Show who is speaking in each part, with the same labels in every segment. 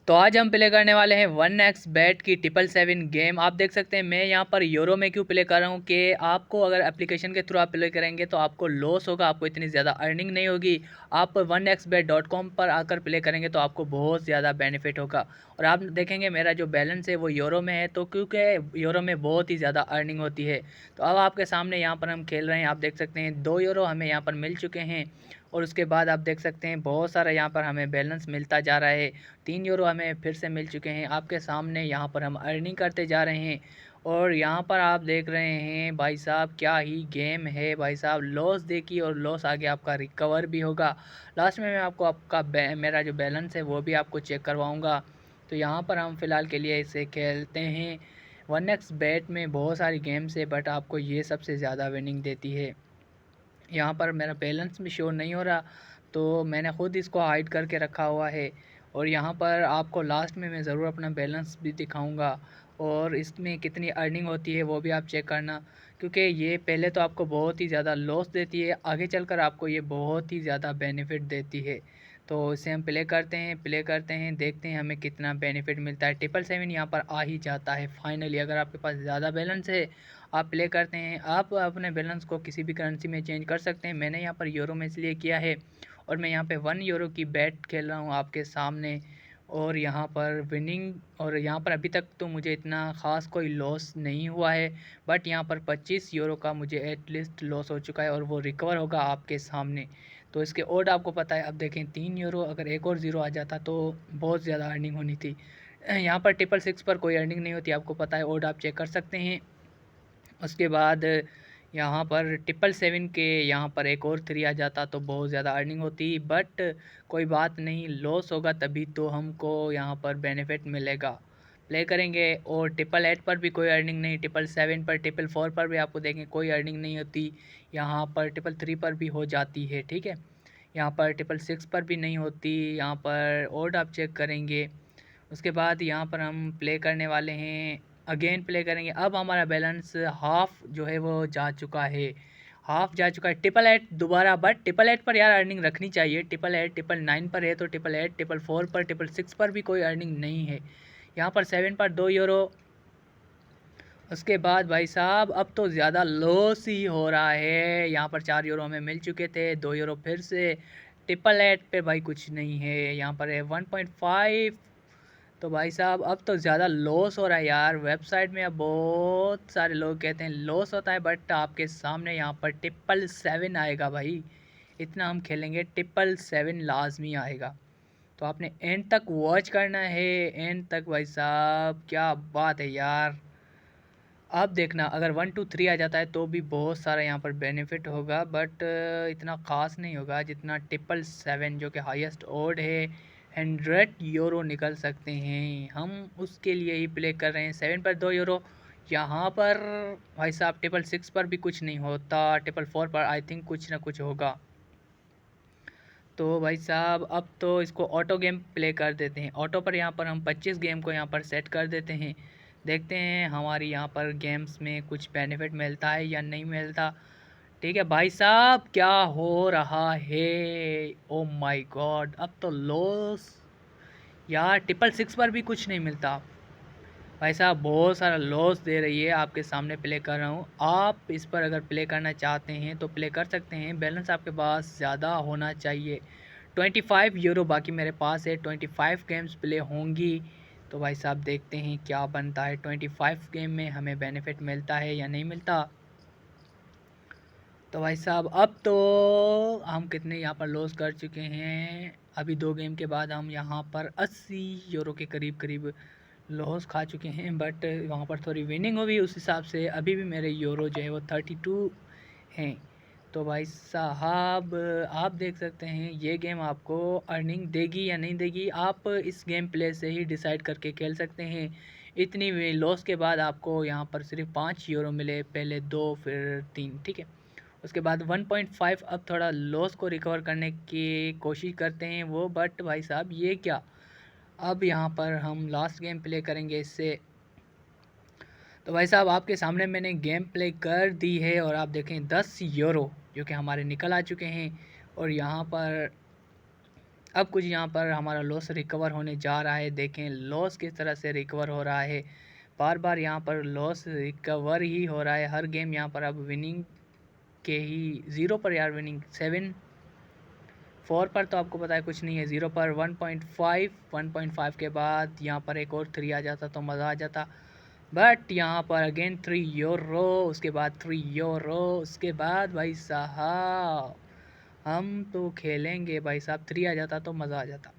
Speaker 1: तो आज हम प्ले करने वाले हैं 1xbet की 777 गेम। आप देख सकते हैं मैं यहाँ पर यूरो में क्यों प्ले कर रहा हूँ कि आपको अगर एप्लीकेशन के थ्रू आप प्ले करेंगे तो आपको लॉस होगा, आपको इतनी ज़्यादा अर्निंग नहीं होगी। आप 1xbet.com पर आकर प्ले करेंगे तो आपको बहुत ज़्यादा बेनिफिट होगा। और आप देखेंगे मेरा जो बैलेंस है वो यूरो में है, तो क्योंकि यूरो में बहुत ही ज़्यादा अर्निंग होती है। तो अब आपके सामने यहाँ पर हम खेल रहे हैं, आप देख सकते हैं 2 यूरो हमें यहाँ पर मिल चुके हैं। और उसके बाद आप देख सकते हैं बहुत सारा यहाँ पर हमें बैलेंस मिलता जा रहा है। 3 यूरो हमें फिर से मिल चुके हैं। आपके सामने यहाँ पर हम अर्निंग करते जा रहे हैं। और यहाँ पर आप देख रहे हैं भाई साहब क्या ही गेम है भाई साहब। लॉस देखिए और लॉस आगे आपका रिकवर भी होगा। लास्ट में मैं आपको मेरा जो बैलेंस है वो भी आपको चेक करवाऊँगा। तो यहाँ पर हम फ़िलहाल के लिए इसे खेलते हैं। 1xbet में बहुत सारी गेम्स है बट आपको ये सबसे ज़्यादा विनिंग देती है। यहाँ पर मेरा बैलेंस भी शो नहीं हो रहा, तो मैंने ख़ुद इसको हाइड करके रखा हुआ है। और यहाँ पर आपको लास्ट में मैं ज़रूर अपना बैलेंस भी दिखाऊंगा और इसमें कितनी अर्निंग होती है वो भी आप चेक करना, क्योंकि ये पहले तो आपको बहुत ही ज़्यादा लॉस देती है, आगे चलकर आपको ये बहुत ही ज़्यादा बेनिफिट देती है। तो इसे हम प्ले करते हैं देखते हैं हमें कितना बेनिफिट मिलता है। 777 यहाँ पर आ ही जाता है फाइनली। अगर आपके पास ज़्यादा बैलेंस है आप प्ले करते हैं, आप अपने बैलेंस को किसी भी करेंसी में चेंज कर सकते हैं। मैंने यहाँ पर यूरो में इसलिए किया है और मैं यहाँ पे 1 यूरो की बैट खेल रहा हूँ आपके सामने। और यहाँ पर विनिंग, और यहाँ पर अभी तक तो मुझे इतना ख़ास कोई लॉस नहीं हुआ है, बट यहाँ पर 25 यूरो का मुझे एटलीस्ट लॉस हो चुका है और वो रिकवर होगा आपके सामने। तो इसके ओड आपको पता है। अब देखें 3 यूरो, अगर एक और ज़ीरो आ जाता तो बहुत ज़्यादा अर्निंग होनी थी। यहाँ पर 666 पर कोई अर्निंग नहीं होती, आपको पता है। ओड आप चेक कर सकते हैं। उसके बाद यहाँ पर 777 के यहाँ पर एक और 3 आ जाता तो बहुत ज़्यादा अर्निंग होती, बट कोई बात नहीं, लॉस होगा तभी तो हमको यहाँ पर बेनिफिट मिलेगा। प्ले करेंगे। और 888 पर भी कोई अर्निंग नहीं, 777 पर, 444 पर भी आपको देखें कोई अर्निंग नहीं होती। यहाँ पर 333 पर भी हो जाती है, ठीक है। यहाँ पर 666 पर भी नहीं होती। यहाँ पर ओड आप चेक करेंगे। उसके बाद यहाँ पर हम प्ले करने वाले हैं, अगेन प्ले करेंगे। अब हमारा बैलेंस हाफ जो है वो जा चुका है, हाफ जा चुका है। 888 दोबारा, बट 888 पर यार अर्निंग रखनी चाहिए। 888 999 पर है तो 888, 444 पर, 666 पर भी कोई अर्निंग नहीं है। यहाँ पर 7 पर 2 यूरो। उसके बाद भाई साहब अब तो ज़्यादा लॉस ही हो रहा है। यहाँ पर 4 यूरो हमें मिल चुके थे, 2 यूरो फिर से। 888 पे भाई कुछ नहीं है, यहाँ पर है 1.5। तो भाई साहब अब तो ज़्यादा लॉस हो रहा है यार। वेबसाइट में अब बहुत सारे लोग कहते हैं लॉस होता है, बट आपके सामने यहाँ पर 777 आएगा भाई। इतना हम खेलेंगे, 777 लाजमी आएगा। तो आपने एंड तक वॉच करना है, एंड तक भाई साहब। क्या बात है यार। अब देखना अगर 1 2 3 आ जाता है तो भी बहुत सारा यहाँ पर बेनिफिट होगा, बट इतना ख़ास नहीं होगा जितना 777 जो कि हाईएस्ट ओड है। 100 यूरो निकल सकते हैं हम, उसके लिए ही प्ले कर रहे हैं। 7 पर 2 यूरो। यहाँ पर भाई साहब 666 पर भी कुछ नहीं होता, 444 पर आई थिंक कुछ ना कुछ होगा। तो भाई साहब अब तो इसको ऑटो गेम प्ले कर देते हैं। ऑटो पर यहाँ पर हम 25 गेम को यहाँ पर सेट कर देते हैं। देखते हैं हमारी यहाँ पर गेम्स में कुछ बेनिफिट मिलता है या नहीं मिलता। ठीक है भाई साहब क्या हो रहा है, ओ माय गॉड। अब तो लॉस यार, 666 पर भी कुछ नहीं मिलता भाई साहब। बहुत सारा लॉस दे रही है, आपके सामने प्ले कर रहा हूँ। आप इस पर अगर प्ले करना चाहते हैं तो प्ले कर सकते हैं। बैलेंस आपके पास ज़्यादा होना चाहिए। 25 यूरो बाकी मेरे पास है, 25 गेम्स प्ले होंगी। तो भाई साहब देखते हैं क्या बनता है, 25 गेम में हमें बेनिफिट मिलता है या नहीं मिलता। तो भाई साहब अब तो हम कितने यहाँ पर लॉस कर चुके हैं। अभी 2 गेम के बाद हम यहाँ पर 80 यूरो के करीब करीब लॉस खा चुके हैं, बट वहाँ पर थोड़ी विनिंग हुई उस हिसाब से। अभी भी मेरे यूरो जो है वो 32 हैं। तो भाई साहब आप देख सकते हैं ये गेम आपको अर्निंग देगी या नहीं देगी, आप इस गेम प्ले से ही डिसाइड करके खेल सकते हैं। इतनी लॉस के बाद आपको यहाँ पर सिर्फ 5 यूरो मिले, पहले 2 फिर 3, ठीक है। उसके बाद 1.5 अब थोड़ा लॉस को रिकवर करने की कोशिश करते हैं वो, बट भाई साहब ये क्या। अब यहाँ पर हम लास्ट गेम प्ले करेंगे इससे। तो भाई साहब आपके सामने मैंने गेम प्ले कर दी है और आप देखें 10 यूरो जो कि हमारे निकल आ चुके हैं। और यहाँ पर अब कुछ यहाँ पर हमारा लॉस रिकवर होने जा रहा है। देखें लॉस किस तरह से रिकवर हो रहा है, बार बार यहाँ पर लॉस रिकवर ही हो रहा है हर गेम। यहाँ पर अब विनिंग के ही 0 पर यार, विनिंग 7 4 पर तो आपको पता है कुछ नहीं है, 0 पर 1.5 के बाद यहाँ पर एक और 3 आ जाता तो मज़ा आ जाता। बट यहाँ पर अगेन 3 यूरो, उसके बाद 3 यूरो, उसके बाद भाई साहब हम तो खेलेंगे भाई साहब, 3 आ जाता तो मज़ा आ जाता।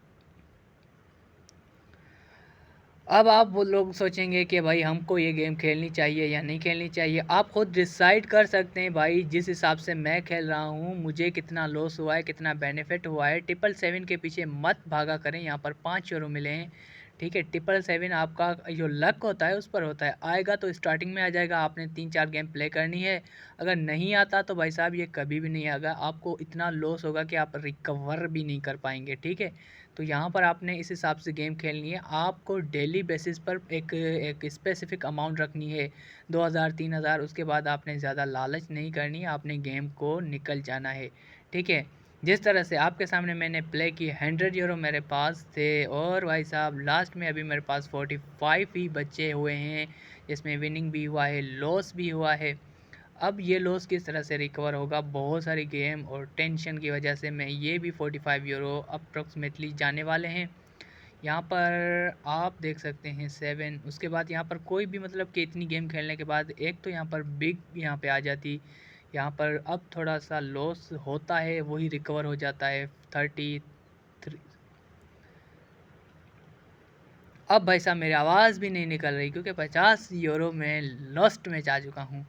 Speaker 1: अब आप वो लोग सोचेंगे कि भाई हमको ये गेम खेलनी चाहिए या नहीं खेलनी चाहिए। आप खुद डिसाइड कर सकते हैं भाई, जिस हिसाब से मैं खेल रहा हूँ मुझे कितना लॉस हुआ है, कितना बेनिफिट हुआ है। 777 के पीछे मत भागा करें, यहाँ पर 5 यूरो मिले हैं, ठीक है। 777 आपका जो लक होता है उस पर होता है, आएगा तो स्टार्टिंग में आ जाएगा, आपने 3-4 गेम प्ले करनी है। अगर नहीं आता तो भाई साहब ये कभी भी नहीं आएगा, आपको इतना लॉस होगा कि आप रिकवर भी नहीं कर पाएंगे, ठीक है। तो यहाँ पर आपने इस हिसाब से गेम खेलनी है, आपको डेली बेसिस पर एक स्पेसिफिक अमाउंट रखनी है, 2000-3000। उसके बाद आपने ज़्यादा लालच नहीं करनी है, आपने गेम को निकल जाना है, ठीक है। जिस तरह से आपके सामने मैंने प्ले की, 100 यूरो मेरे पास थे और भाई साहब लास्ट में अभी मेरे पास 45 ही बचे हुए हैं, जिसमें विनिंग भी हुआ है, लॉस भी हुआ है। अब ये लॉस किस तरह से रिकवर होगा, बहुत सारी गेम और टेंशन की वजह से मैं ये भी 45 यूरो अप्रॉक्सीमेटली जाने वाले हैं। यहाँ पर आप देख सकते हैं 7, उसके बाद यहाँ पर कोई भी मतलब कि इतनी गेम खेलने के बाद एक तो यहाँ पर बिग यहाँ पे आ जाती, यहाँ पर अब थोड़ा सा लॉस होता है वही रिकवर हो जाता है 33। अब भाई साहब मेरी आवाज़ भी नहीं निकल रही क्योंकि 50 यूरो में लॉस्ट में जा चुका हूँ।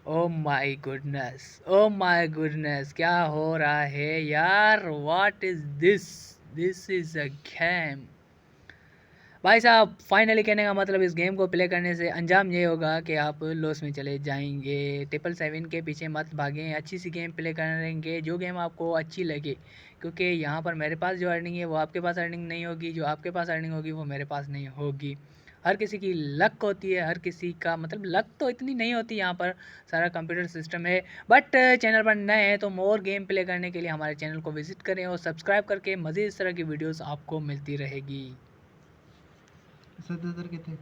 Speaker 1: Oh my goodness, oh my goodness, क्या हो रहा है यार, what is this, this is a game. भाई साहब फाइनली कहने का मतलब इस गेम को प्ले करने से अंजाम ये होगा कि आप लॉस में चले जाएंगे। 777 के पीछे मत भागें, अच्छी सी गेम प्ले करेंगे, जो गेम आपको अच्छी लगे, क्योंकि यहाँ पर मेरे पास जो अर्निंग है वो आपके पास अर्निंग नहीं होगी, जो आपके पास अर्निंग होगी वो मेरे पास नहीं होगी। हर किसी की लक होती है, हर किसी का मतलब लक तो इतनी नहीं होती, यहाँ पर सारा कंप्यूटर सिस्टम है। बट चैनल पर नए हैं तो मोर गेम प्ले करने के लिए हमारे चैनल को विजिट करें और सब्सक्राइब करके मज़ीद इस तरह की वीडियोस आपको मिलती रहेगी।
Speaker 2: 70 के थे।